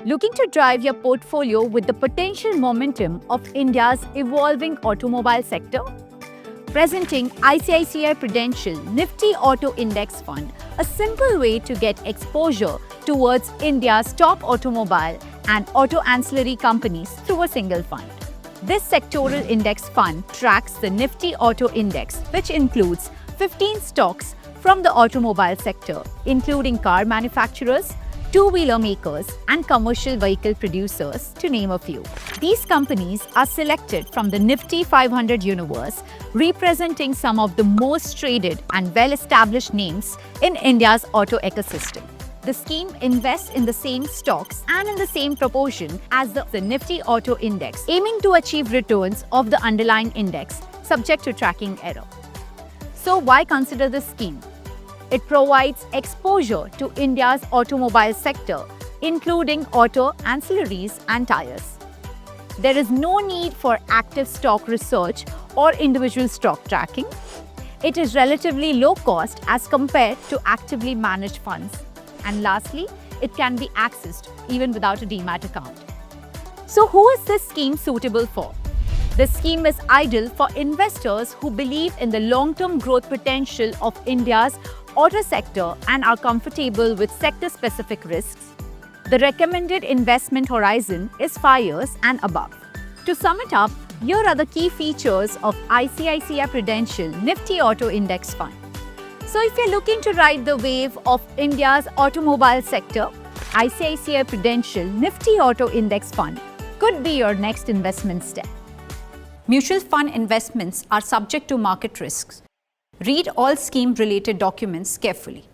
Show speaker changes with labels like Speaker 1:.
Speaker 1: Looking to drive your portfolio with the potential momentum of India's evolving automobile sector? Presenting ICICI Prudential Nifty Auto Index Fund, a simple way to get exposure towards India's top automobile and auto ancillary companies through a single fund. This sectoral index fund tracks the Nifty Auto Index, which includes 15 stocks from the automobile sector, including car manufacturers, two-wheeler makers, and commercial vehicle producers, to name a few. These companies are selected from the Nifty 500 universe, representing some of the most traded and well-established names in India's auto ecosystem. The scheme invests in the same stocks and in the same proportion as the Nifty Auto Index, aiming to achieve returns of the underlying index, subject to tracking error. So why consider this scheme? It provides exposure to India's automobile sector, including auto ancillaries and tires. There is no need for active stock research or individual stock tracking. It is relatively low cost as compared to actively managed funds. And lastly, it can be accessed even without a demat account. So who is this scheme suitable for? This scheme is ideal for investors who believe in the long-term growth potential of India's auto sector and are comfortable with sector-specific risks. The recommended investment horizon is 5 years and above. To sum it up, here are the key features of ICICI Prudential Nifty Auto Index Fund. So if you're looking to ride the wave of India's automobile sector, ICICI Prudential Nifty Auto Index Fund could be your next investment step. Mutual fund investments are subject to market risks. Read all scheme-related documents carefully.